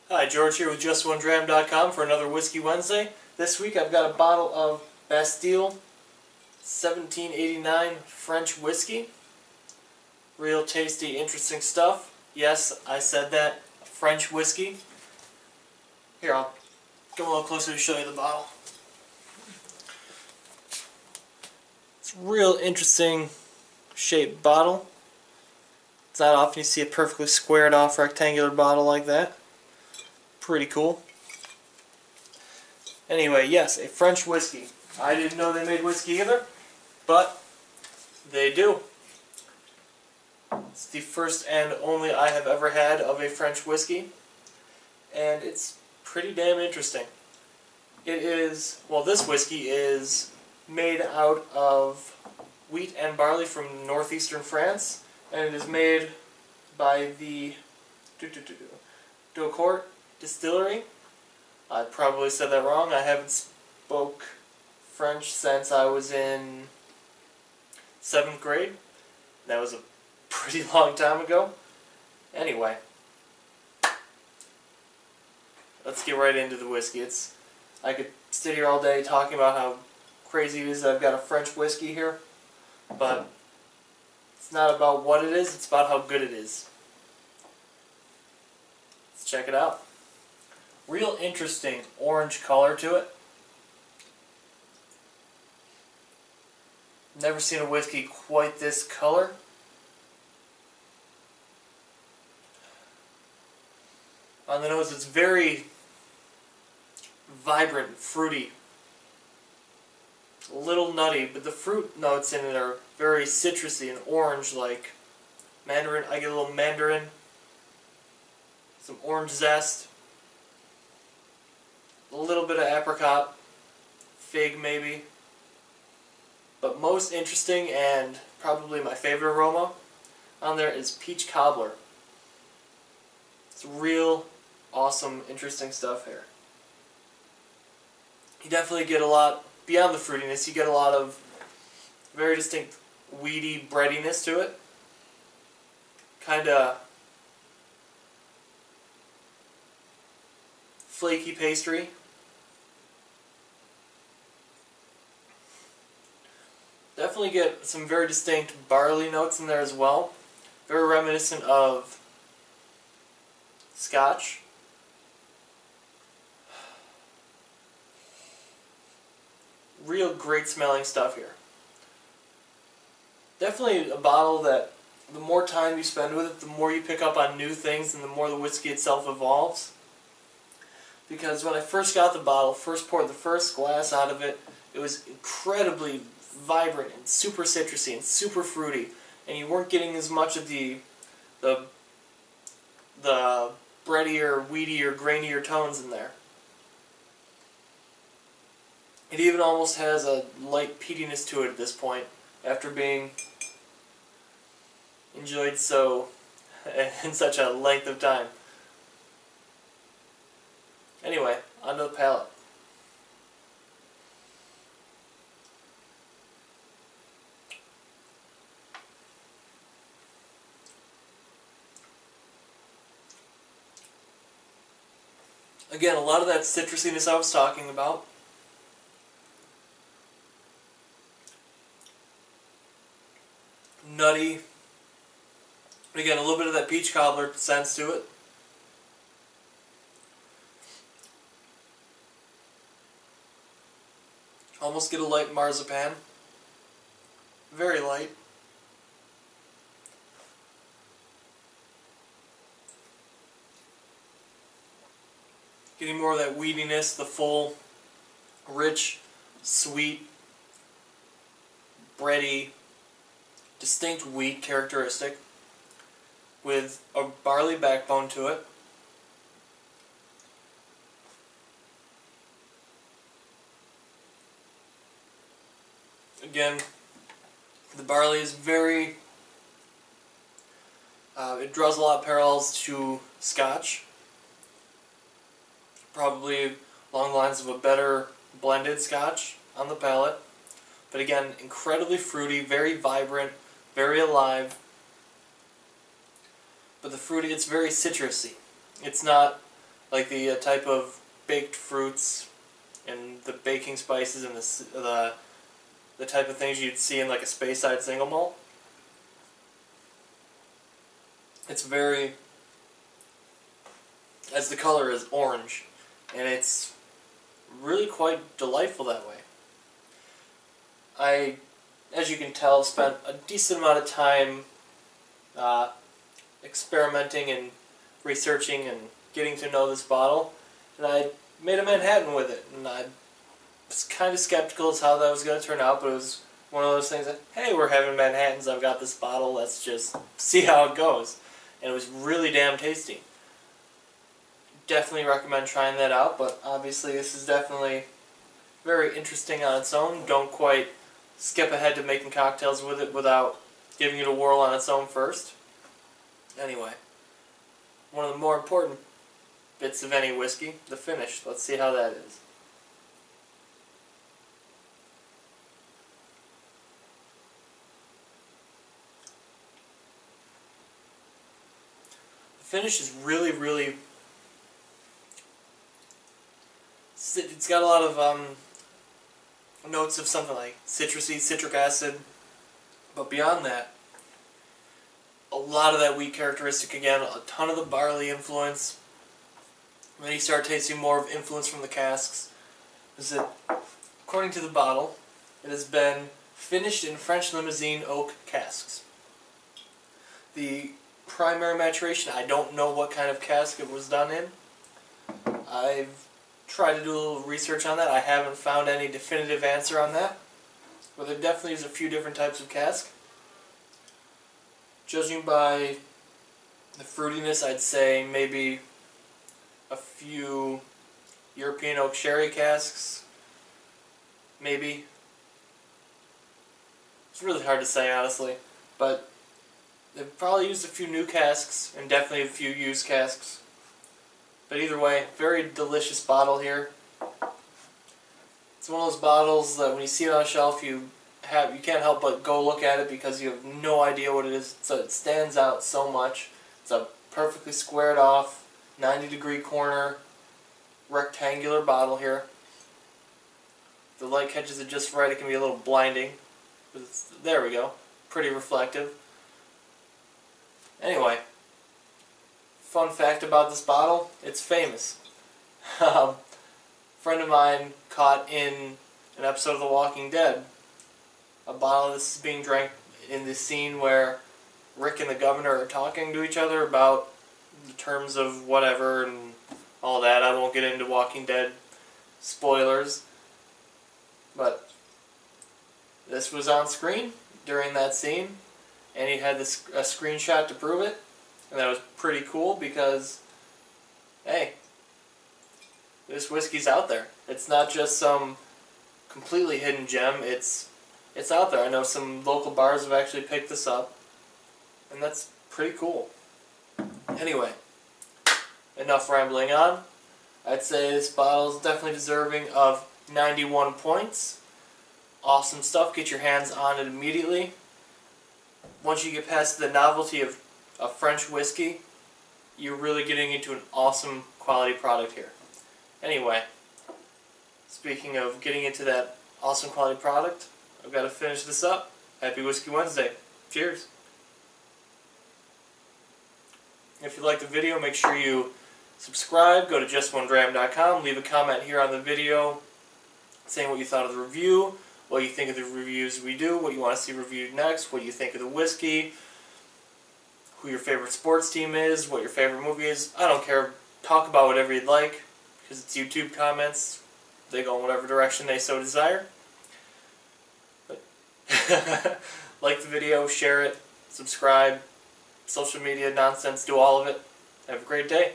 Hi, George here with JustOneDram.com for another Whiskey Wednesday. This week I've got a bottle of Bastille 1789 French whiskey. Real tasty, interesting stuff. Yes, I said that. French whiskey. Here, I'll come a little closer to show you the bottle. It's a real interesting shaped bottle. It's not often you see a perfectly squared off rectangular bottle like that. Pretty cool. Anyway, yes, a French whiskey. I didn't know they made whiskey either, but they do. It's the first and only I have ever had of a French whiskey, and it's pretty damn interesting. It is, well, this whiskey is made out of wheat and barley from northeastern France, and it is made by the Daucourt Distillery. I probably said that wrong. I haven't spoke French since I was in 7th grade. That was a pretty long time ago. Anyway, let's get right into the whiskey. I could sit here all day talking about how crazy it is that I've got a French whiskey here, but it's not about what it is, it's about how good it is. Let's check it out. Real interesting orange color to it. Never seen a whiskey quite this color. On the nose, it's very vibrant, fruity. A little nutty, but the fruit notes in it are very citrusy and orange, like mandarin. I get a little mandarin, some orange zest, a little bit of apricot, fig maybe. But most interesting and probably my favorite aroma on there is peach cobbler. It's real awesome, interesting stuff here. You definitely get a lot, beyond the fruitiness, you get a lot of very distinct weedy breadiness to it. Kinda flaky pastry. Definitely get some very distinct barley notes in there as well. Very reminiscent of Scotch. Real great smelling stuff here. Definitely a bottle that the more time you spend with it, the more you pick up on new things and the more the whiskey itself evolves. Because when I first got the bottle, first poured the first glass out of it, it was incredibly vibrant and super citrusy and super fruity, and you weren't getting as much of the breadier, weedier, grainier tones in there. It even almost has a light peatiness to it at this point, after being enjoyed so in such a length of time. Anyway, onto the palate. Again, a lot of that citrusiness I was talking about. Nutty. Again, a little bit of that peach cobbler sense to it. Almost get a light marzipan. Very light. Getting more of that weediness, the full, rich, sweet, bready, distinct wheat characteristic with a barley backbone to it. Again, the barley is very, it draws a lot of parallels to Scotch. Probably along the lines of a better blended Scotch on the palate. But again, incredibly fruity, very vibrant, very alive. But the fruity, it's very citrusy. It's not like the type of baked fruits and the baking spices and the type of things you'd see in like a Speyside single malt. It's very, as the color is orange, and it's really quite delightful that way. I, as you can tell, spent a decent amount of time experimenting and researching and getting to know this bottle, and I made a Manhattan with it, and I was kind of skeptical as how that was going to turn out, but it was one of those things that, hey, we're having Manhattans, I've got this bottle, let's just see how it goes. And it was really damn tasty. Definitely recommend trying that out, but obviously this is definitely very interesting on its own. Don't quite skip ahead to making cocktails with it without giving it a whirl on its own first. Anyway, one of the more important bits of any whiskey, the finish. Let's see how that is. The finish is really, it's got a lot of notes of something like citrusy, citric acid, but beyond that, a lot of that wheat characteristic again, a ton of the barley influence. Then you start tasting more of influence from the casks. Is that, according to the bottle, it has been finished in French Limousin oak casks. The primary maturation, I don't know what kind of cask it was done in. I've tried to do a little research on that. I haven't found any definitive answer on that. But there definitely is a few different types of cask. Judging by the fruitiness, I'd say maybe a few European oak sherry casks. Maybe. It's really hard to say, honestly. But they've probably used a few new casks, and definitely a few used casks. But either way, very delicious bottle here. It's one of those bottles that when you see it on a shelf, you can't help but go look at it because you have no idea what it is. So it stands out so much. It's a perfectly squared off, 90-degree corner, rectangular bottle here. If the light catches it just right, it can be a little blinding. But there we go. Pretty reflective. Anyway, fun fact about this bottle, it's famous. A friend of mine caught in an episode of The Walking Dead a bottle of this is being drank in the scene where Rick and the governor are talking to each other about the terms of whatever and all that. I won't get into Walking Dead spoilers, but this was on screen during that scene, and he had a screenshot to prove it, and that was pretty cool because, hey, this whiskey's out there. It's not just some completely hidden gem, it's out there. I know some local bars have actually picked this up, and that's pretty cool. Anyway, enough rambling on. I'd say this bottle is definitely deserving of 91 points. Awesome stuff. Get your hands on it immediately. Once you get past the novelty of a French whiskey, you're really getting into an awesome quality product here. Anyway, speaking of getting into that awesome quality product, I've got to finish this up. Happy Whiskey Wednesday. Cheers. If you like the video, make sure you subscribe. Go to justonedram.com. Leave a comment here on the video saying what you thought of the review, what you think of the reviews we do, what you want to see reviewed next, what you think of the whiskey, who your favorite sports team is, what your favorite movie is. I don't care. Talk about whatever you'd like, because it's YouTube comments. They go in whatever direction they so desire. But like the video, share it, subscribe, social media nonsense, do all of it. Have a great day.